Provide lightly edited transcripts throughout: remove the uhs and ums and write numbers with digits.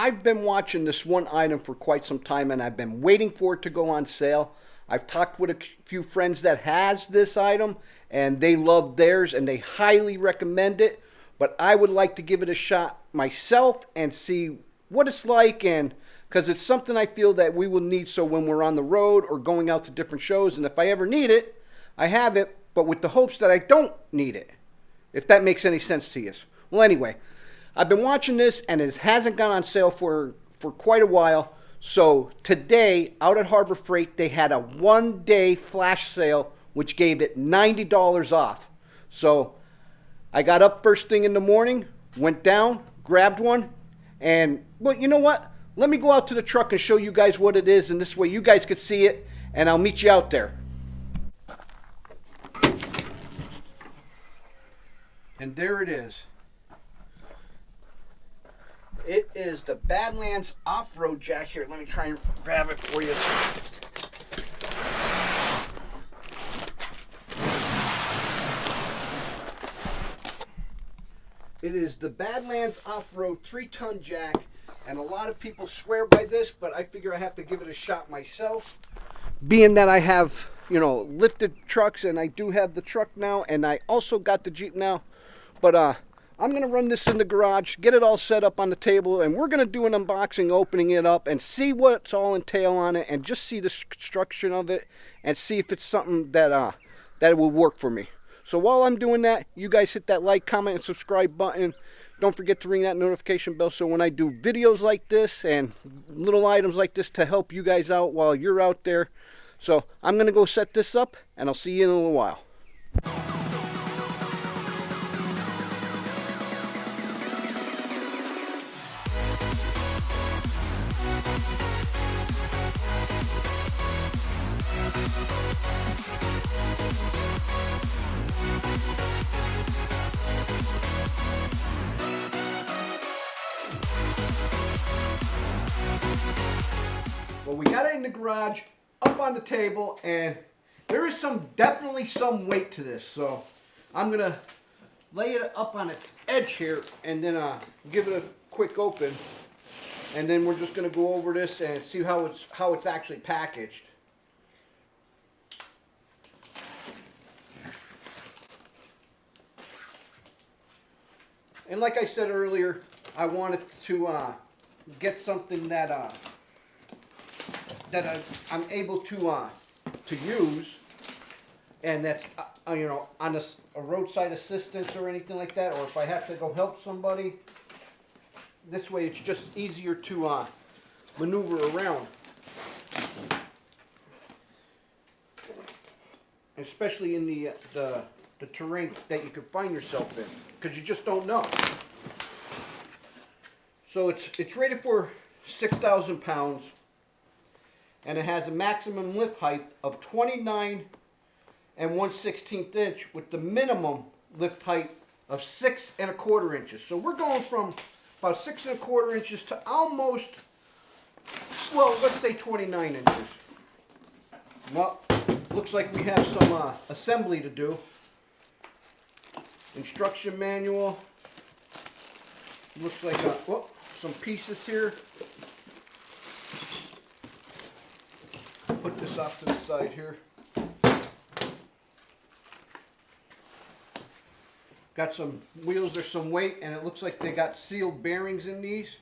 I've been watching this one item for quite some time and I've been waiting for it to go on sale. I've talked with a few friends that has this item and they love theirs and they highly recommend it. But I would like to give it a shot myself and see what it's like, and because it's something I feel that we will need so when we're on the road or going out to different shows, and if I ever need it, I have it, but with the hopes that I don't need it, if that makes any sense to you. Well, anyway, I've been watching this and it hasn't gone on sale for quite a while. So today, out at Harbor Freight, they had a one-day flash sale, which gave it $90 off. So I got up first thing in the morning, went down, grabbed one, and, well, you know what? Let me go out to the truck and show you guys what it is, and this way you guys can see it, and I'll meet you out there. And there it is. It is the Badlands Offroad jack. Here, let me try and grab it for you. It is the Badlands Offroad 3-ton jack, and a lot of people swear by this, but I figure I have to give it a shot myself. Being that I have, you know, lifted trucks, and I do have the truck now, and I also got the Jeep now. But I'm going to run this in the garage, get it all set up on the table, and we're going to do an unboxing, opening it up, and see what's all entail on it, and just see the construction of it, and see if it's something that that will work for me. So while I'm doing that, you guys hit that like, comment, and subscribe button. Don't forget to ring that notification bell so when I do videos like this and little items like this to help you guys out while you're out there. So I'm going to go set this up, and I'll see you in a little while. Well, we got it in the garage, up on the table, and there is definitely some weight to this. So I'm gonna lay it up on its edge here, and then give it a quick open, and then we're just gonna go over this and see how it's actually packaged. And like I said earlier, I wanted to get something that I'm able to use, and that's you know, on a roadside assistance or anything like that, or if I have to go help somebody. This way, it's just easier to maneuver around, especially in the terrain that you could find yourself in, because you just don't know. So it's rated for 6,000 pounds. And it has a maximum lift height of 29 1/16 inch with the minimum lift height of 6 1/4 inches. So we're going from about 6 1/4 inches to almost, well, let's say 29 inches. Well, looks like we have some assembly to do. Instruction manual. Looks like some pieces here. Put this off to the side here. Got some wheels, there's some weight, and it looks like they got sealed bearings in these.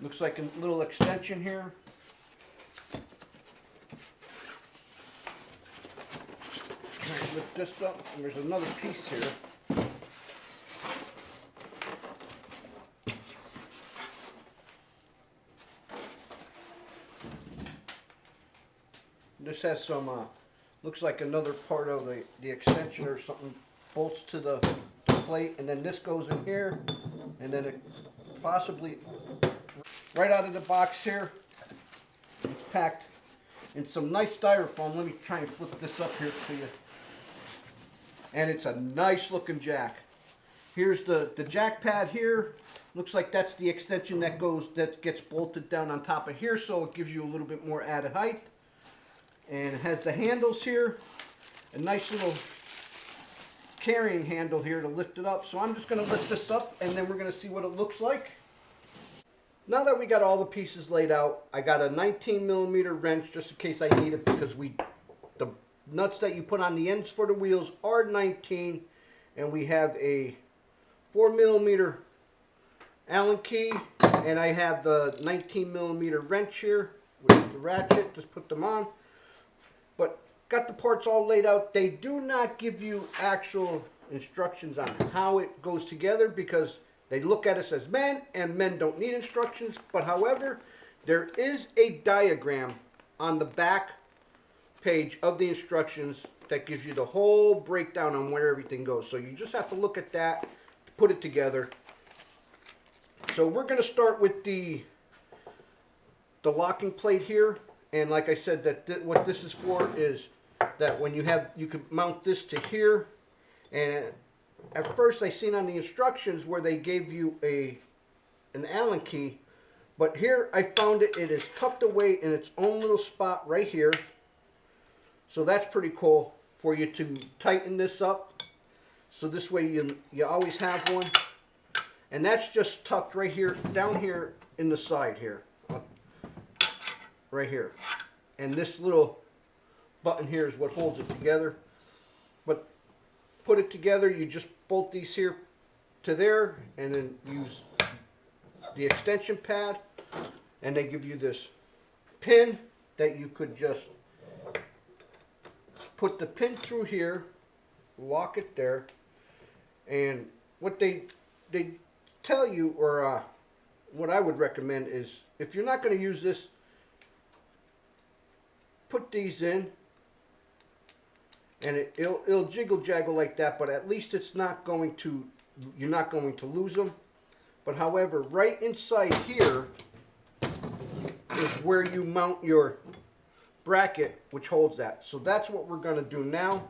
Looks like a little extension here. Try to lift this up, and there's another piece here. This has some, looks like another part of the extension or something, bolts to the plate, and then this goes in here, and then it possibly, right out of the box here, it's packed in some nice styrofoam. Let me try and flip this up here to you. And it's a nice looking jack. Here's the jack pad here. Looks like that's the extension that gets bolted down on top of here, so it gives you a little bit more added height. And it has the handles here, a nice little carrying handle here to lift it up. So I'm just going to lift this up and then we're going to see what it looks like. Now that we got all the pieces laid out, I got a 19mm wrench just in case I need it, because the nuts that you put on the ends for the wheels are 19, and we have a 4mm Allen key, and I have the 19mm wrench here with the ratchet. Just put them on. But got the parts all laid out. They do not give you actual instructions on how it goes together, because they look at us as men, and men don't need instructions. But however, there is a diagram on the back page of the instructions that gives you the whole breakdown on where everything goes. So you just have to look at that to put it together. So we're going to start with the locking plate here. And like I said, what this is for is that when you can mount this to here. And at first I seen on the instructions where they gave you an Allen key, but here I found it is tucked away in its own little spot right here. So that's pretty cool for you to tighten this up. So this way you always have one. And that's just tucked right here, down here in the side here. Right here. And this little button here is what holds it together. But put it together, you just bolt these here to there, and then use the extension pad, and they give you this pin that you could just put the pin through here, lock it there. And what they tell you, or what I would recommend, is if you're not going to use this, put these in, and it'll jiggle jaggle like that, but at least it's not going to, you're not going to lose them. But however, right inside here is where you mount your bracket, which holds that. So that's what we're going to do now.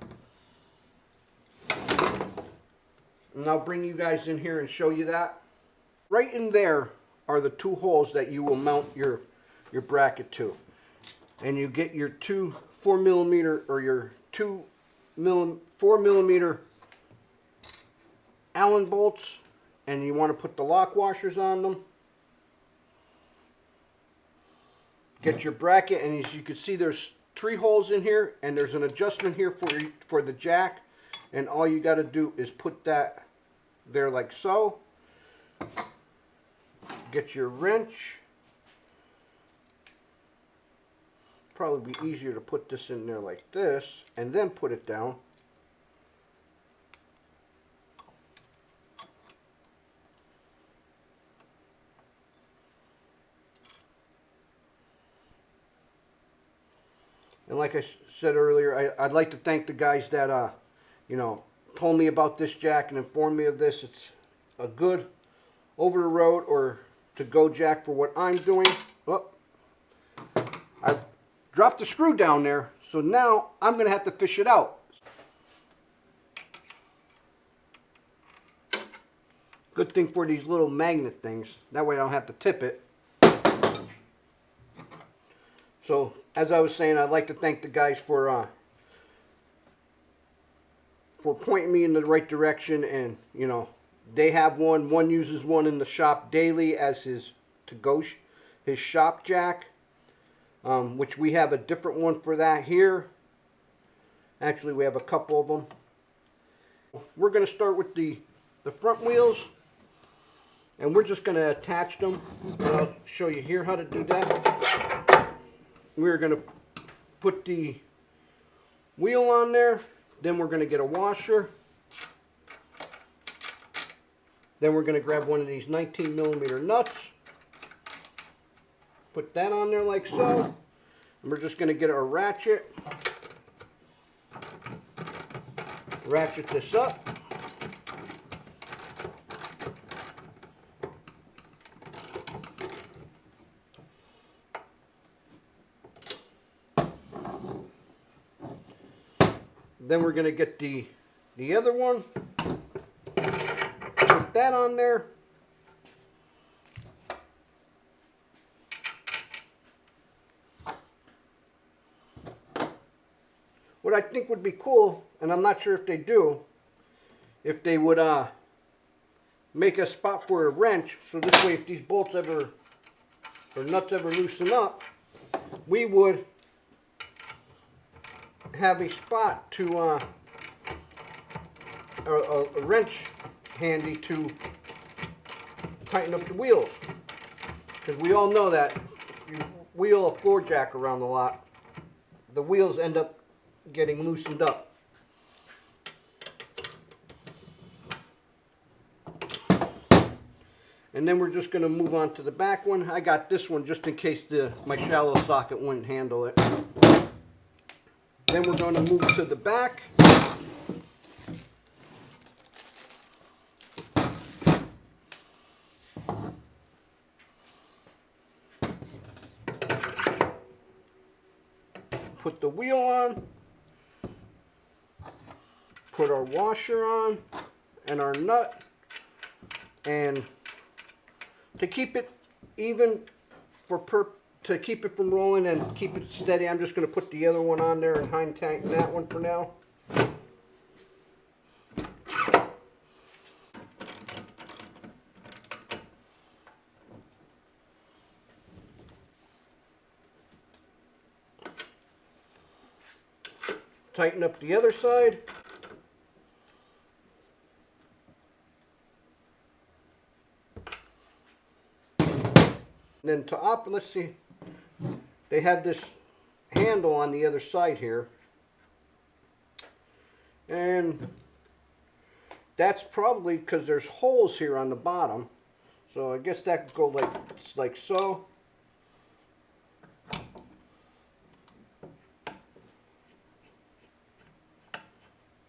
And I'll bring you guys in here and show you that. Right in there are the two holes that you will mount your bracket to. And you get your two 4mm or your 4mm Allen bolts, and you want to put the lock washers on them. Get your bracket, and as you can see, there's 3 holes in here, and there's an adjustment here for the jack, and all you got to do is put that there like so. Get your wrench. Probably be easier to put this in there like this, and then put it down. And like I said earlier, I'd like to thank the guys that told me about this jack and informed me of this. It's a good over the road or to go jack for what I'm doing. Oh, I dropped the screw down there, so now I'm going to have to fish it out. Good thing for these little magnet things. That way I don't have to tip it. So, as I was saying, I'd like to thank the guys for pointing me in the right direction. And, they have one. One uses one in the shop daily as his his shop jack. Which we have a different one for that here. Actually, we have a couple of them. We're going to start with the front wheels, and we're just going to attach them. And I'll show you here how to do that. We're going to put the wheel on there. Then we're going to get a washer. Then we're going to grab one of these 19mm nuts. Put that on there like so. And we're just going to get our ratchet. Ratchet this up. Then we're going to get the other one. Put that on there. what I think would be cool, and I'm not sure if they do, if they would make a spot for a wrench, so this way if these bolts ever, or nuts ever loosen up, we would have a spot to, a wrench handy to tighten up the wheels. Because we all know that if you wheel a floor jack around a lot, the wheels end up getting loosened up. And then we're just going to move on to the back one. I got this one just in case my shallow socket wouldn't handle it. Then we're going to move to the back. Put the wheel on. Put our washer on and our nut. And to keep it even, to keep it from rolling and keep it steady, I'm just going to put the other one on there and hind tighten that one for now. Tighten up the other side. And then let's see, they have this handle on the other side here, and that's probably because there's holes here on the bottom, so I guess that could go like so.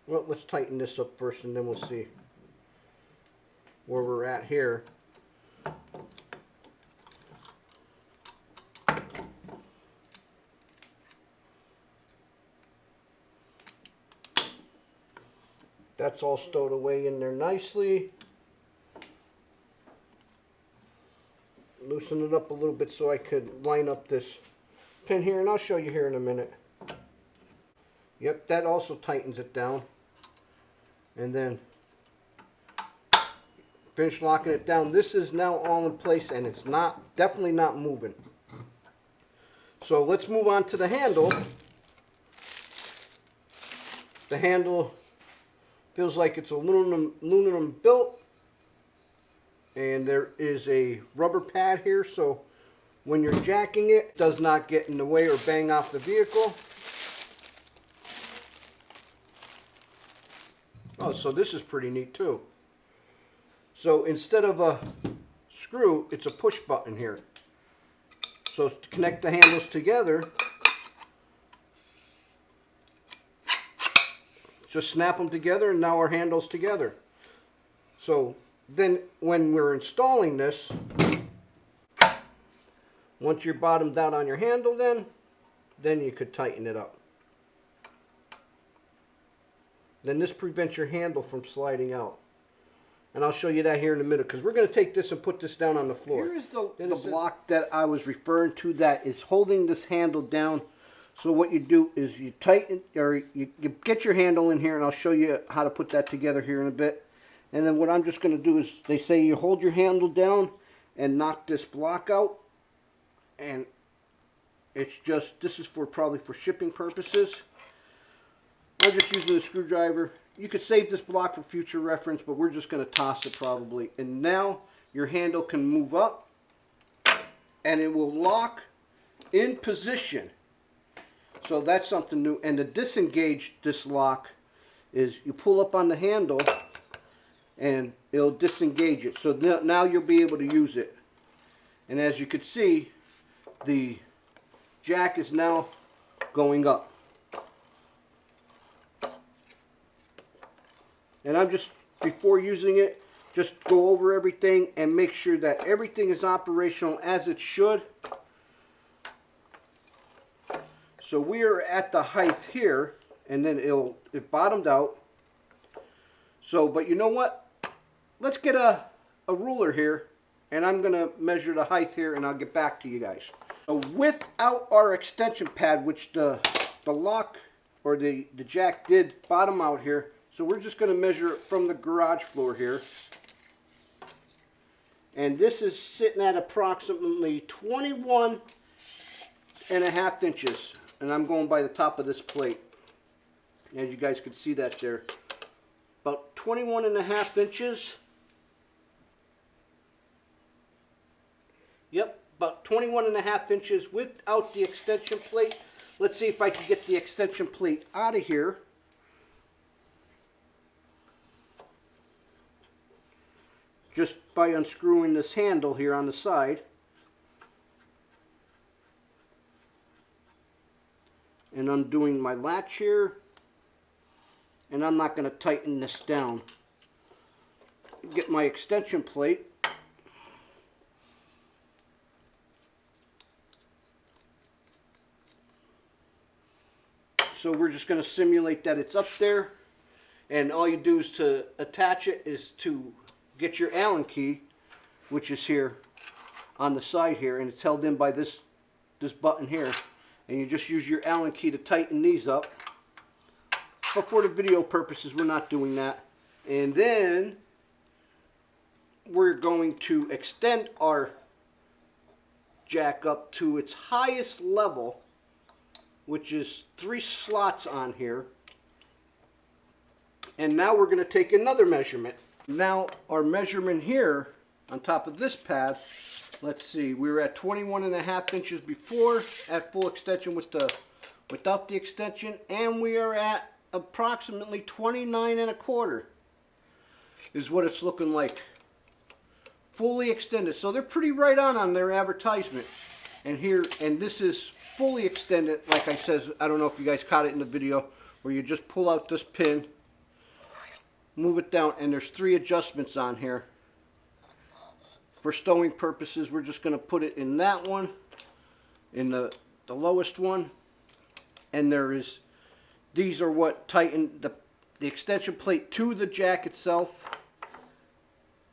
Well, let's tighten this up first and then we'll see where we're at here. That's all stowed away in there nicely. Loosen it up a little bit so I could line up this pin here, and I'll show you here in a minute. Yep, that also tightens it down. And then finish locking it down. This is now all in place and it's definitely not moving. So let's move on to the handle. The handle feels like it's aluminum built, and there is a rubber pad here, so when you're jacking it does not get in the way or bang off the vehicle. Oh, so this is pretty neat too. So instead of a screw, it's a push button here. So to connect the handles together, just snap them together and now our handle's together. So then when we're installing this, once you're bottomed out on your handle, then you could tighten it up. Then this prevents your handle from sliding out. And I'll show you that here in a minute, because we're going to take this and put this down on the floor. Here is the block that I was referring to that is holding this handle down. So what you do is you tighten, or you get your handle in here, and I'll show you how to put that together here in a bit. And then what I'm just going to do is, they say you hold your handle down and knock this block out. And it's just, this is probably for shipping purposes. I'm just using a screwdriver. You could save this block for future reference, but we're just going to toss it probably. And now your handle can move up and it will lock in position. So that's something new. And to disengage this lock is you pull up on the handle and it'll disengage it. So now you'll be able to use it. And as you can see, the jack is now going up. And I'm just, before using it, just go over everything and make sure that everything is operational as it should. So we are at the height here, and then it bottomed out. So, but you know what? Let's get a ruler here, and I'm going to measure the height here, and I'll get back to you guys. So without our extension pad, which the lock or the jack did bottom out here. So we're just going to measure it from the garage floor here. And this is sitting at approximately 21.5 inches. And I'm going by the top of this plate. As you guys can see that there. About 21.5 inches. Yep, about 21.5 inches without the extension plate. Let's see if I can get the extension plate out of here. Just by unscrewing this handle here on the side. And undoing my latch here. And I'm not going to tighten this down. Get my extension plate. So we're just going to simulate that it's up there. And all you do is to attach it is to get your Allen key, which is here on the side here, and it's held in by this button here, and you just use your Allen key to tighten these up. But for the video purposes, we're not doing that. And then we're going to extend our jack up to its highest level, which is 3 slots on here. And now we're going to take another measurement. Now our measurement here on top of this pad, let's see, we were at 21.5 inches before at full extension without the extension, and we are at approximately 29.25 is what it's looking like. Fully extended. So they're pretty right on their advertisement. And here, and this is fully extended, like I said. I don't know if you guys caught it in the video, where you just pull out this pin, move it down, and there's 3 adjustments on here. For stowing purposes, we're just going to put it in that one, in the lowest one, and these are what tighten the extension plate to the jack itself.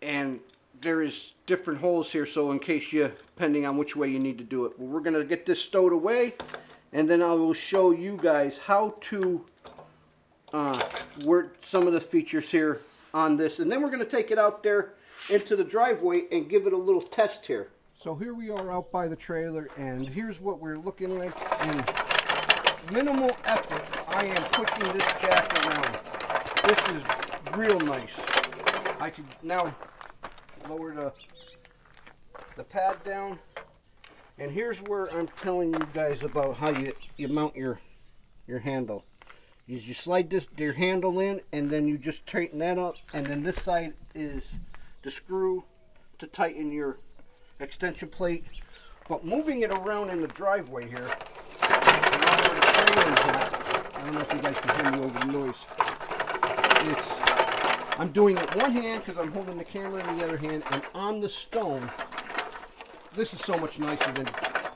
And there is different holes here, so in case depending on which way you need to do it. Well, we're going to get this stowed away, and then I will show you guys how to work some of the features here on this, and then we're going to take it out there into the driveway and give it a little test here. So here we are out by the trailer, and here's what we're looking like. In minimal effort, I am pushing this jack around. This is real nice. I can now lower the pad down, and here's where I'm telling you guys about how you mount your handle. You slide your handle in, and then you just tighten that up, and then this side is the screw to tighten your extension plate. But moving it around in the driveway here, I don't know if you guys can hear me over the noise. I'm doing it one hand because I'm holding the camera in the other hand, and on the stone, this is so much nicer than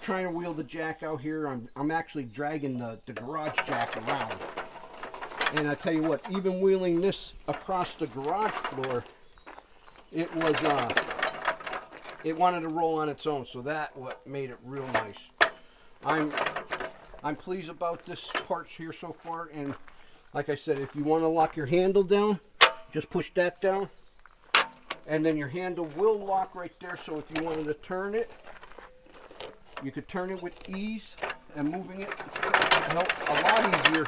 trying to wheel the jack out here. I'm actually dragging the garage jack around. And I tell you what, even wheeling this across the garage floor, it wanted to roll on its own, so that what made it real nice. I'm pleased about this part here so far, and like I said, if you want to lock your handle down, just push that down, and then your handle will lock right there. So if you wanted to turn it, you could turn it with ease, and moving it, a lot easier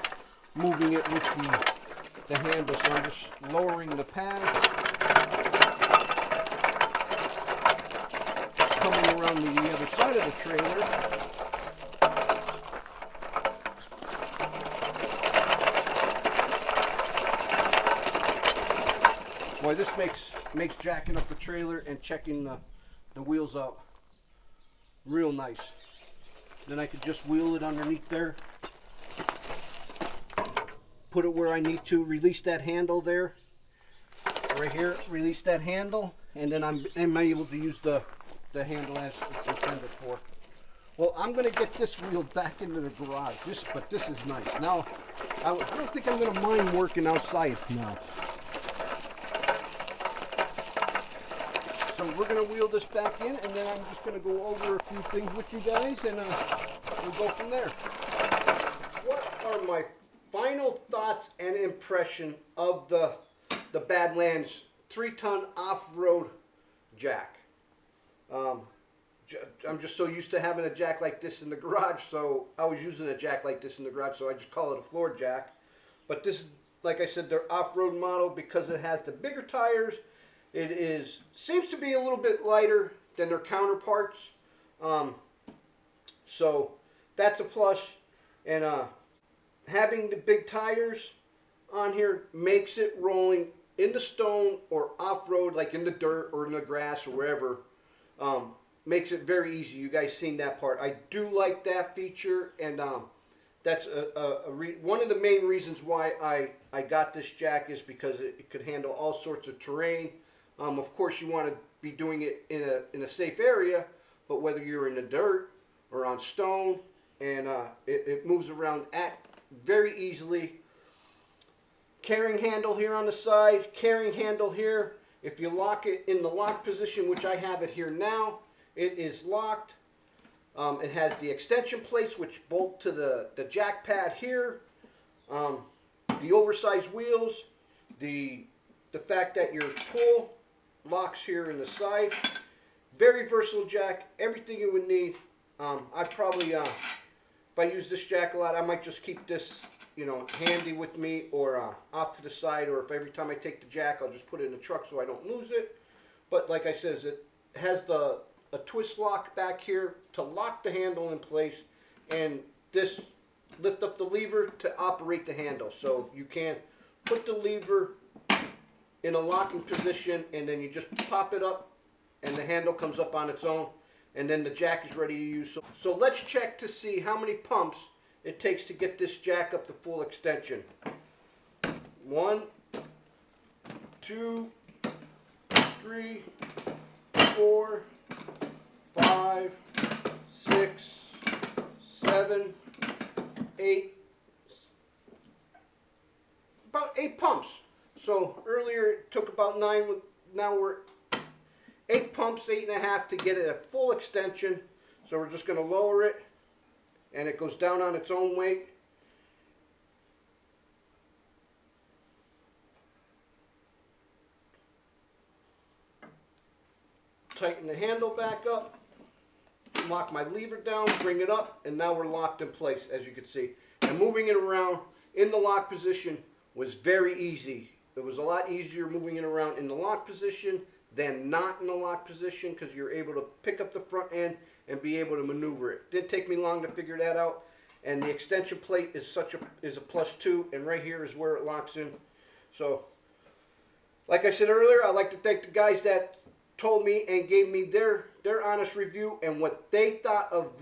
moving it with the handle. So I'm just lowering the pad, coming around the other side of the trailer. Boy, this makes jacking up the trailer and checking the wheels out real nice. Then I could just wheel it underneath there, put it where I need to, release that handle there, right here, release that handle, and then I'm able to use the handle as it's intended for. Well, I'm going to get this wheel back into the garage, but this is nice. Now, I don't think I'm going to mind working outside now. So we're going to wheel this back in, and then I'm just going to go over a few things with you guys, and we'll go from there. What are my final thoughts and impression of the Badlands 3-ton off-road jack. I'm just so used to having a jack like this in the garage, so I was using a jack like this in the garage, so I just call it a floor jack. But this is, like I said, their off-road model because it has the bigger tires. It seems to be a little bit lighter than their counterparts, so that's a plus. And having the big tires on here makes it rolling in the stone or off-road, like in the dirt or in the grass or wherever, makes it very easy. You guys seen that part. I do like that feature, and that's one of the main reasons why I got this jack is because it could handle all sorts of terrain. Of course, you want to be doing it in a safe area, but whether you're in the dirt or on stone, and it moves around very easily. Carrying handle here on the side, carrying handle here. If you lock it in the lock position, which I have it here now, it is locked. It has the extension plates which bolt to the jack pad here. The oversized wheels, the fact that your pull locks here in the side. Very versatile jack, everything you would need. I'd probably, if I use this jack a lot, I might just keep this, you know, handy with me, or off to the side, or if every time I take the jack, I'll just put it in the truck so I don't lose it. But like I said, it has a twist lock back here to lock the handle in place, and this lift up the lever to operate the handle. So you can put the lever in a locking position, and then you just pop it up, and the handle comes up on its own, and then the jack is ready to use. So let's check to see how many pumps it takes to get this jack up to full extension. 1, 2, 3, 4, 5, 6, 7, 8, about 8 pumps. So earlier it took about 9, now we're 8 pumps, 8.5 to get it at full extension. So we're just going to lower it, and it goes down on its own weight. Tighten the handle back up, lock my lever down, bring it up, and now we're locked in place, as you can see. And moving it around in the lock position was very easy. It was a lot easier moving it around in the lock position than not in the lock position, because you're able to pick up the front end and be able to maneuver it. Didn't take me long to figure that out. And the extension plate is a +2, and right here is where it locks in. So, like I said earlier, I'd like to thank the guys that told me and gave me their honest review and what they thought of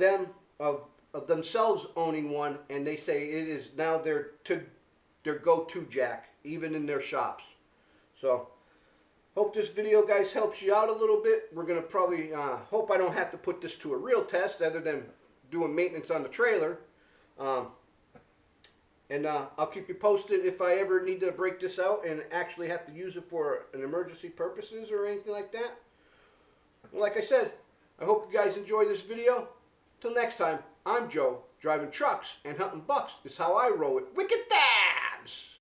themselves owning one, and they say it is now their go-to jack, even in their shops. So, hope this video, guys, helps you out a little bit. We're going to probably, hope I don't have to put this to a real test other than doing maintenance on the trailer. And I'll keep you posted if I ever need to break this out and actually have to use it for an emergency purposes or anything like that. Like I said, I hope you guys enjoy this video. Till next time, I'm Joe, driving trucks and hunting bucks is how I roll it. Wicked Fabz!